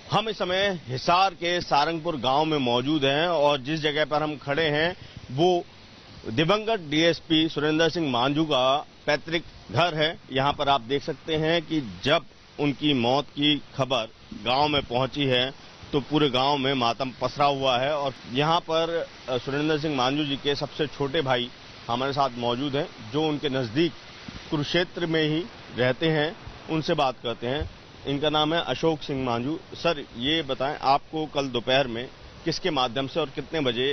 हम इस समय हिसार के सारंगपुर गांव में मौजूद हैं और जिस जगह पर हम खड़े हैं वो दिवंगत डीएसपी सुरेंद्र सिंह मांझू का पैतृक घर है। यहां पर आप देख सकते हैं कि जब उनकी मौत की खबर गांव में पहुंची है तो पूरे गांव में मातम पसरा हुआ है और यहां पर सुरेंद्र सिंह मांझू जी के सबसे छोटे भाई हमारे साथ मौजूद हैं जो उनके नजदीक कुरुक्षेत्र में ही रहते हैं। उनसे बात करते हैं। इनका नाम है अशोक सिंह मांझू। सर, ये बताएं, आपको कल दोपहर में किसके माध्यम से और कितने बजे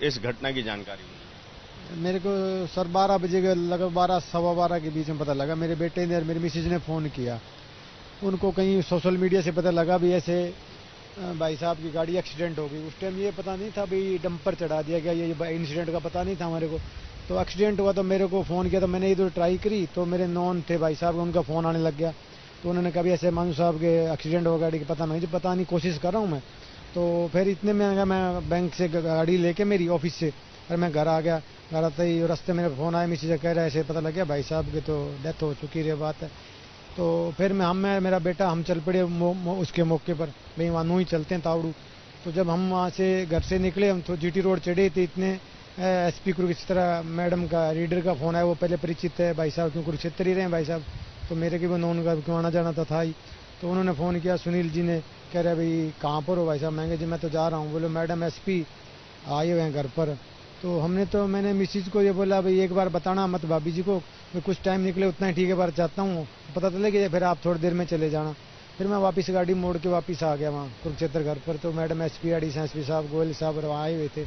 इस घटना की जानकारी हुई? मेरे को सर 12 बजे के लगभग 12 सवा 12 के बीच में पता लगा। मेरे बेटे ने और मेरी मिसेज ने फ़ोन किया। उनको कहीं सोशल मीडिया से पता लगा भी ऐसे भाई साहब की गाड़ी एक्सीडेंट हो गई। उस टाइम ये पता नहीं था भाई डंपर चढ़ा दिया गया, ये इंसिडेंट का पता नहीं था हमारे को। तो एक्सीडेंट हुआ तो मेरे को फ़ोन किया तो मैंने इधर ट्राई करी तो मेरे नॉन थे भाई साहब, उनका फ़ोन आने लग गया। तो उन्होंने कहा ऐसे मांझू साहब के एक्सीडेंट हो गाड़ी के, पता नहीं कोशिश कर रहा हूँ मैं। तो फिर इतने में मैं बैंक से गाड़ी लेके मेरी ऑफिस से और मैं घर आ गया। घर आते ही रास्ते मेरे फ़ोन आया, मिसेज कह रहा है ऐसे पता लग गया भाई साहब की तो डेथ हो चुकी है बात है। तो फिर मेरा बेटा हम चल पड़े उसके मौके पर, भाई वहाँ नू ही चलते हैं तावड़ू। तो जब हम वहाँ से घर से निकले, हम तो जीटी रोड चढ़े थे, इतने एसपी कुरुक्षेत्र मैडम का रीडर का फ़ोन आया। वो पहले परिचित है भाई साहब, क्यों कुरुक्षेत्र ही रहे भाई साहब, तो मेरे की वो नॉन का क्यों आना जाना था ही। तो उन्होंने फ़ोन किया सुनील जी ने, कह रहे भाई कहाँ पर हो भाई साहब? मैं जी मैं तो जा रहा हूँ। बोले मैडम एसपी आए हुए हैं घर पर। तो मैंने मिसिज को ये बोला भाई एक बार बताना मत भाभी जी को, कुछ टाइम निकले उतना ही ठीक है, बार चाहता हूँ पता चले कि फिर आप थोड़ी देर में चले जाना। फिर मैं वापस गाड़ी मोड़ के वापस आ गया वहाँ कुरुक्षेत्र घर पर। तो मैडम एसपी एसपी साहब गोयल साहब वहाँ आए हुए थे।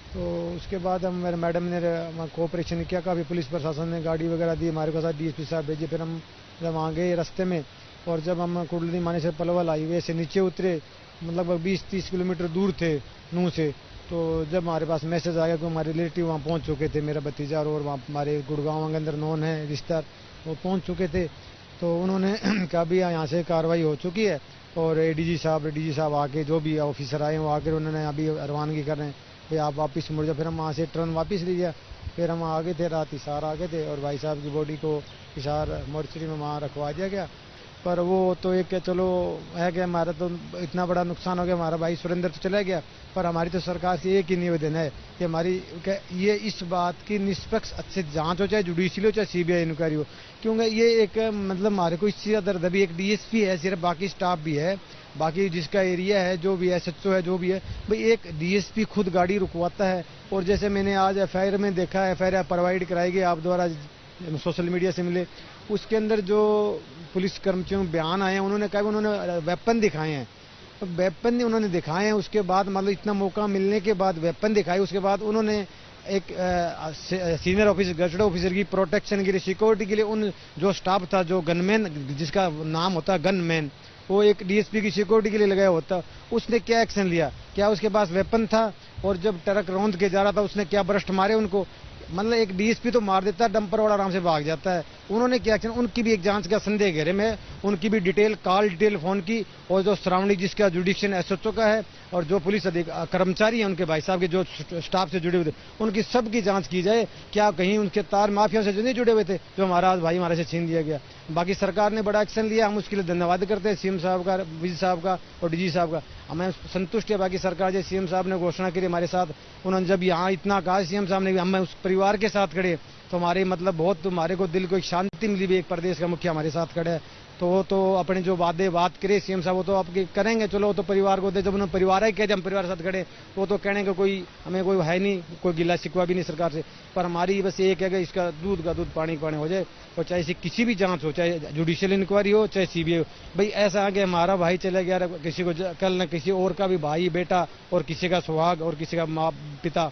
तो उसके बाद हम मेरे मैडम ने कोऑपरेशन किया, काफ़ी पुलिस प्रशासन ने गाड़ी वगैरह दी, हमारे को साथ डीएसपी साहब भेजे। फिर हम जब वहाँ गए रास्ते में और जब हम कुंडली माने से पलवल हाईवे से नीचे उतरे, मतलब 20-30 किलोमीटर दूर थे नूह से। तो जब हमारे पास मैसेज आया कि हमारे रिलेटिव वहाँ पहुँच चुके थे, मेरा भतीजा और वहाँ हमारे गुड़गांव के अंदर नॉन है रिश्तेदार, वो पहुँच चुके थे। तो उन्होंने कहा भी यहाँ से कार्रवाई हो चुकी है और डीजी साहब आके जो भी ऑफिसर आए वो आकर उन्होंने अभी रवानगी कर रहे हैं, भाई आप वापस मुड़ जाओ। फिर हम वहाँ से ट्रेन वापस ले गया। फिर हम आगे थे, रात हिसार आगे थे और भाई साहब की बॉडी को हिसार मोर्चरी में वहाँ रखवा दिया गया। पर वो तो एक चलो है कि हमारा तो इतना बड़ा नुकसान हो गया, हमारा भाई सुरेंद्र तो चला गया। पर हमारी तो सरकार से एक ही निवेदन है कि हमारी ये इस बात की निष्पक्ष अच्छे जांच हो, चाहे जुडिशियल हो चाहे सीबीआई इंक्वायरी हो, क्योंकि ये एक मतलब हमारे को इस चीज़ दर्द अभी एक डीएसपी है सिर्फ, बाकी स्टाफ भी है, बाकी जिसका एरिया है जो भी है एसएचओ है जो भी है, भाई एक डीएसपी खुद गाड़ी रुकवाता है। और जैसे मैंने आज एफआईआर में देखा, एफआईआर प्रोवाइड कराई गई आप द्वारा सोशल मीडिया से मिले, उसके अंदर जो पुलिस कर्मचारियों के बयान आए हैं उन्होंने कहा उन्होंने वेपन दिखाए हैं। तो वेपन उन्होंने दिखाए हैं, उसके बाद मतलब इतना मौका मिलने के बाद वेपन दिखाए, उसके बाद उन्होंने एक सीनियर ऑफिसर गजट ऑफिसर की प्रोटेक्शन के लिए सिक्योरिटी के लिए उन जो स्टाफ था, जो गनमैन जिसका नाम होता है गनमैन, वो एक डीएसपी की सिक्योरिटी के लिए लगाया होता, उसने क्या एक्शन लिया? क्या उसके पास वेपन था? और जब ट्रक रौंद के जा रहा था उसने क्या ब्रस्ट मारे उनको? मतलब एक डीएसपी तो मार देता है, डंपर वाला आराम से भाग जाता है। उन्होंने क्या एक्शन? उनकी भी एक जांच का संदेह घेरे में, उनकी भी डिटेल कॉल डिटेल फोन की, और जो सराउंडिंग जिसका जुडिशियल एसएचओ का है और जो पुलिस कर्मचारी हैं उनके भाई साहब के जो स्टाफ से जुड़े हुए थे उनकी सबकी जांच की जाए। क्या कहीं उनके तार माफिया से जो नहीं जुड़े हुए थे जो हमारा भाई हमारे से छीन दिया गया? बाकी सरकार ने बड़ा एक्शन लिया, हम उसके लिए धन्यवाद करते हैं सीएम साहब का, विजय साहब का और डीजी साहब का। हमें संतुष्ट है। बाकी सरकार जो सीएम साहब ने घोषणा करी हमारे साथ, उन्होंने जब यहाँ इतना कहा सीएम साहब ने, हम उस परिवार के साथ खड़े, तो हमारे मतलब बहुत हमारे को दिल को एक शांति मिली भी, एक प्रदेश का मुखिया हमारे साथ खड़े है। तो वो तो अपने जो वादे बात करे सीएम साहब वो तो आपके करेंगे, चलो वो तो परिवार को दे, जब उन्होंने परिवार ही कहे जब हम परिवार के साथ खड़े, वो तो कहने का कोई हमें कोई है नहीं, कोई गिला शिकवा भी नहीं सरकार से। पर हमारी बस एक है कि इसका दूध का दूध पानी पानी हो जाए, और चाहे इसी किसी भी जांच हो, चाहे जुडिशियल इंक्वायरी हो चाहे सीबीआई हो। भाई ऐसा है कि हमारा भाई चला गया, किसी को कल न किसी और का भी भाई बेटा और किसी का सुहाग और किसी का माँ पिता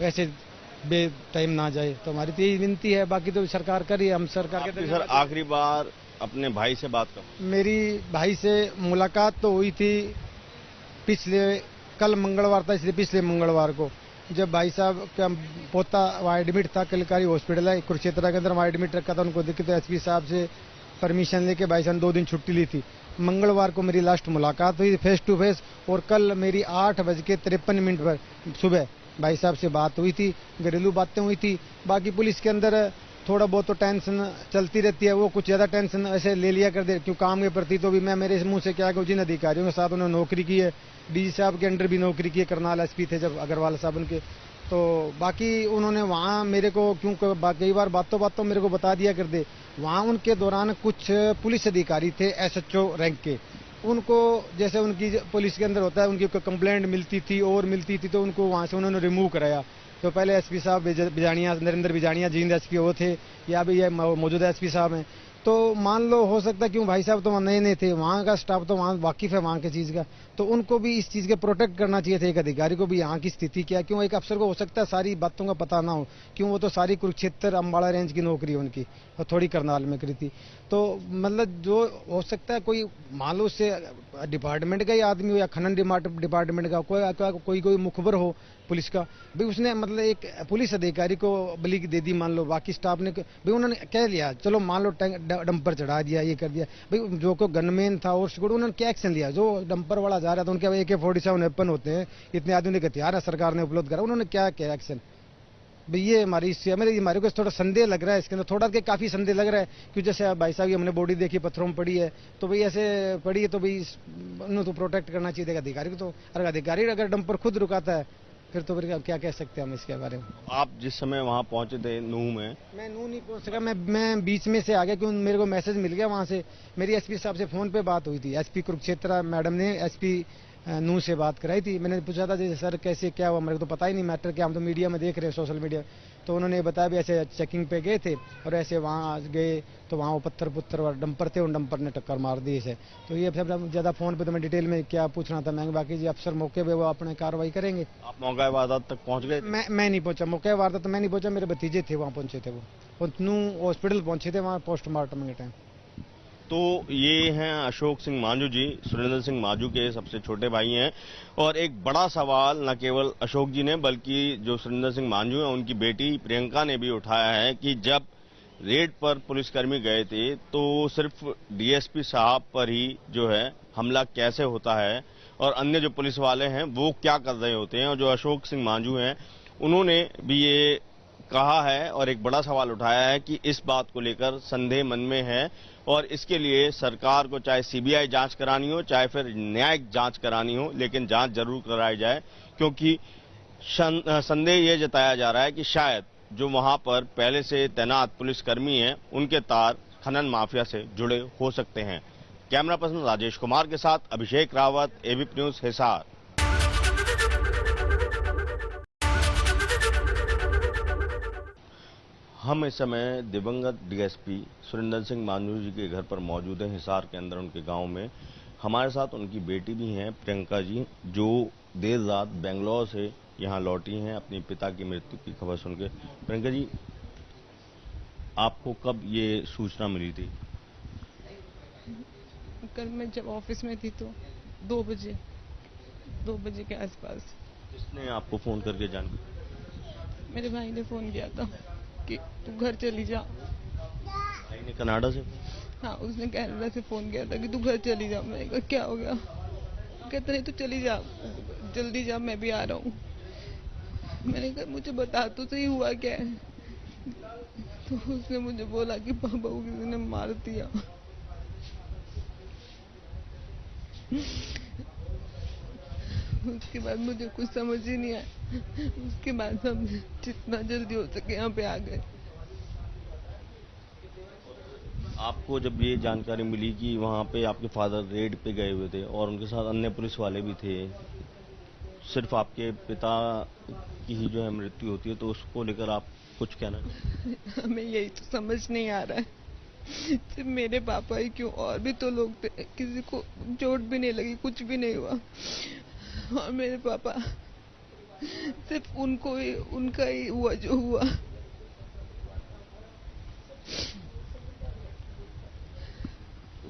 ऐसे बे टाइम ना जाए। तो हमारी तो यही विनती है, बाकी तो सरकार करी, हम सरकार के। सर, आखिरी बार अपने भाई से बात कर? मेरी भाई से मुलाकात तो हुई थी कल मंगलवार था, इसलिए पिछले मंगलवार को, जब भाई साहब का पोता वहाँ एडमिट था, कलकारी हॉस्पिटल है कुरुक्षेत्र के अंदर, वहाँ एडमिट रखा था, उनको दिक्कत, एसपी साहब से परमिशन लेके भाई साहब 2 दिन छुट्टी ली थी। मंगलवार को मेरी लास्ट मुलाकात हुई फेस टू फेस, और कल मेरी 8:53 पर सुबह भाई साहब से बात हुई थी, घरेलू बातें हुई थी। बाकी पुलिस के अंदर थोड़ा बहुत तो टेंशन चलती रहती है, वो कुछ ज़्यादा टेंशन ऐसे ले लिया कर दे क्यों काम के प्रति। तो भी मैं मेरे मुंह से क्या कहूँ, जिन अधिकारियों के साथ उन्होंने नौकरी की है, डीजी साहब के अंडर भी नौकरी की है, करनाल एसपी थे जब अग्रवाल साहब उनके, तो बाकी उन्होंने वहाँ मेरे को क्यों कई बार बातों मेरे को बता दिया कर दे। वहाँ उनके दौरान कुछ पुलिस अधिकारी थे एसएचओ रैंक के, उनको जैसे उनकी पुलिस के अंदर होता है, उनकी कंप्लेंट मिलती थी और मिलती थी तो उनको वहाँ से उन्होंने रिमूव कराया। तो पहले एसपी साहब बिजानिया, नरेंद्र बिजानिया जींद एसपी वो थे, या भी ये मौजूदा एसपी साहब हैं। तो मान लो हो सकता है क्यों भाई साहब तो वहाँ नए नए थे, वहाँ का स्टाफ तो वहाँ वाकिफ है वहाँ की चीज़ का, तो उनको भी इस चीज़ के प्रोटेक्ट करना चाहिए था। एक अधिकारी को भी यहाँ की स्थिति क्या, क्यों एक अफसर को हो सकता है सारी बातों का पता ना हो, क्यों वो तो सारी कुरुक्षेत्र अम्बाड़ा रेंज की नौकरी है उनकी और थोड़ी करनाल में करी थी। तो मतलब जो हो सकता है कोई मान लो उससे डिपार्टमेंट का ही आदमी हो या खनन डिपार्टमेंट का कोई मुखबर हो पुलिस का, भाई उसने मतलब एक पुलिस अधिकारी को बलि दे दी मान लो, बाकी स्टाफ ने भाई उन्होंने कह लिया चलो मान लो डंपर चढ़ा दिया, ये कर दिया, भाई जो को गनमैन था और सिक्योरिटी उन्होंने क्या एक्शन लिया। जो डंपर वाला जा रहा था उनके AK-47 वेपन होते हैं, इतने आधुनिक हथियार है सरकार ने उपलब्ध करा, उन्होंने क्या किया एक्शन। भाई ये हमारे को थोड़ा संदेह लग रहा है इसके अंदर, थोड़ा के काफी संदेह लग रहा है क्योंकि जैसे भाई साहब हमने बॉडी देखी पत्थरों में पड़ी है, तो भाई ऐसे पड़ी है तो भाई उन्हें तो प्रोटेक्ट करना चाहिए अधिकारी को। तो अगर अधिकारी अगर डंपर खुद रुकाता है फिर तो फिर क्या कह सकते हैं हम इसके बारे में। आप जिस समय वहां पहुंचे थे नूह में? मैं नूह नहीं पहुंच सका, मैं बीच में से आ गया क्योंकि मेरे को मैसेज मिल गया वहां से। मेरी एसपी साहब से फोन पे बात हुई थी, एसपी कुरुक्षेत्र मैडम ने एसपी नूह से बात कराई थी। मैंने पूछा था जैसे सर कैसे क्या हुआ, मेरे को तो पता ही नहीं मैटर क्या, हम तो मीडिया में देख रहे हैं सोशल मीडिया। तो उन्होंने बताया भी ऐसे चेकिंग पे गए थे और ऐसे वहाँ गए तो वहाँ वो पत्थर और डंपर थे, उन डंपर ने टक्कर मार दी इसे। तो ये सब ज़्यादा फोन पे तो मैं डिटेल में क्या पूछना था मैं, बाकी जी अफसर मौके पे वो अपने कार्रवाई करेंगे। आप मौका वारदात तक पहुंच गए? मैं नहीं पहुंचा मौके वारदात, तो मैं नहीं पहुंचा, मेरे भतीजे थे वहाँ पहुंचे थे, वो नूह हॉस्पिटल पहुंचे थे वहाँ पोस्टमार्टम के टाइम। तो ये हैं अशोक सिंह मांझू जी, सुरेंद्र सिंह मांझू के सबसे छोटे भाई हैं। और एक बड़ा सवाल न केवल अशोक जी ने बल्कि जो सुरेंद्र सिंह मांझू हैं उनकी बेटी प्रियंका ने भी उठाया है कि जब रेड पर पुलिसकर्मी गए थे तो सिर्फ डीएसपी साहब पर ही जो है हमला कैसे होता है और अन्य जो पुलिस वाले हैं वो क्या कर रहे होते हैं। और जो अशोक सिंह मांझू हैं उन्होंने भी ये कहा है और एक बड़ा सवाल उठाया है कि इस बात को लेकर संदेह मन में है और इसके लिए सरकार को चाहे सीबीआई जांच करानी हो चाहे फिर न्यायिक जांच करानी हो, लेकिन जांच जरूर कराई जाए क्योंकि संदेह यह जताया जा रहा है कि शायद जो वहां पर पहले से तैनात पुलिसकर्मी हैं उनके तार खनन माफिया से जुड़े हो सकते हैं। कैमरा पर्सन राजेश कुमार के साथ अभिषेक रावत, एबीपी न्यूज, हिसार। हम इस समय दिवंगत डीएसपी सुरेंद्र सिंह मांझू जी के घर पर मौजूद हैं, हिसार के अंदर उनके गांव में। हमारे साथ उनकी बेटी भी हैं प्रियंका जी, जो देर रात बेंगलोर से यहां लौटी हैं अपने पिता की मृत्यु की खबर सुनकर। प्रियंका जी, आपको कब ये सूचना मिली थी? कल मैं जब ऑफिस में थी तो 2 बजे के आसपास। किसने आपको फोन करके जान? मेरे भाई ने फोन किया था कि तू घर चली जा। भाई ने कनाडा से? हाँ, उसने कनाडा से फोन किया था कि तू घर चली जा। मैंने कहा क्या हो गया? कहते नहीं तू चली जा, जल्दी जा, मैं भी आ रहा हूँ। मैंने कहा मुझे बता तो सही हुआ क्या है। तो उसने मुझे बोला कि पापा को किसी ने मार दिया। उसके बाद मुझे कुछ समझ ही नहीं आया। उसके बाद हम जितना जल्दी हो सके यहाँ पे आ गए। आपको जब ये जानकारी मिली कि वहाँ पे आपके फादर रेड पे गए हुए थे और उनके साथ अन्य पुलिस वाले भी थे, सिर्फ आपके पिता की ही जो है मृत्यु होती है, तो उसको लेकर आप कुछ कहना? हमें यही तो समझ नहीं आ रहा है, सिर्फ मेरे पापा ही क्यों, और भी तो लोग थे, किसी को चोट भी नहीं लगी, कुछ भी नहीं हुआ। और मेरे पापा सिर्फ उनको ही, उनका ही हुआ जो हुआ।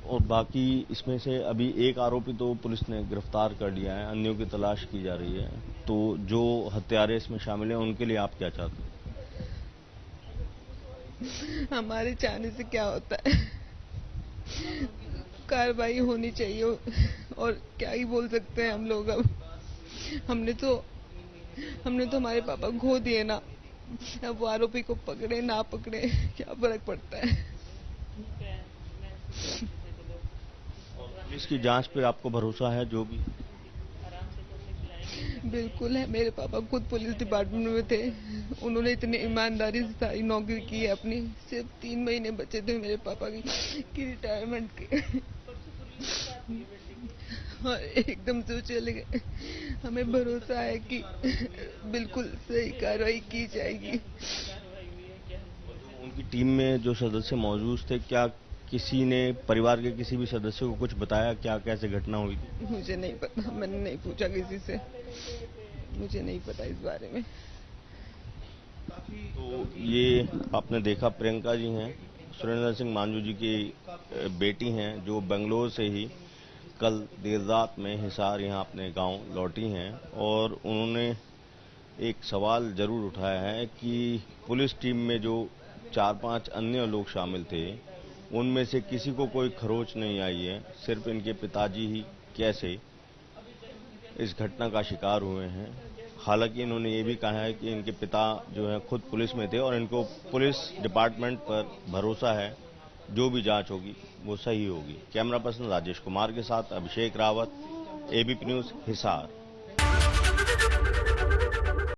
और बाकी इसमें से अभी एक आरोपी तो पुलिस ने गिरफ्तार कर लिया है, अन्यों की तलाश की जा रही है। तो जो हत्यारे इसमें शामिल हैं उनके लिए आप क्या चाहते हैं? हमारे चाहने से क्या होता है, कार्रवाई होनी चाहिए। और क्या ही बोल सकते हैं हम लोग अब। हमने तो हमारे पापा खो दिए ना, अब वो आरोपी को पकड़े ना पकड़े क्या फर्क पड़ता है। पुलिस की जांच पे आपको भरोसा है? जो भी बिल्कुल है। मेरे पापा खुद पुलिस डिपार्टमेंट में थे, उन्होंने इतनी ईमानदारी से सारी नौकरी की है अपनी। सिर्फ 3 महीने बचे थे मेरे पापा की रिटायरमेंट के और एकदम से वो चले गए। हमें भरोसा है कि बिल्कुल सही कार्रवाई की जाएगी। उनकी टीम में जो सदस्य मौजूद थे, क्या किसी ने परिवार के किसी भी सदस्य को कुछ बताया क्या कैसे घटना हुई थी? मुझे नहीं पता, मैंने नहीं पूछा किसी से, मुझे नहीं पता इस बारे में। तो ये आपने देखा, प्रियंका जी हैं, सुरेंद्र सिंह मांझू जी की बेटी हैं, जो बेंगलोर से ही कल देर रात में हिसार यहाँ अपने गांव लौटी हैं। और उन्होंने एक सवाल जरूर उठाया है कि पुलिस टीम में जो 4-5 अन्य लोग शामिल थे, उनमें से किसी को कोई खरोच नहीं आई है। सिर्फ इनके पिताजी ही कैसे इस घटना का शिकार हुए हैं। हालांकि इन्होंने ये भी कहा है कि इनके पिता जो है खुद पुलिस में थे और इनको पुलिस डिपार्टमेंट पर भरोसा है, जो भी जांच होगी वो सही होगी। कैमरा पर्सन राजेश कुमार के साथ अभिषेक रावत, एबीपी न्यूज, हिसार।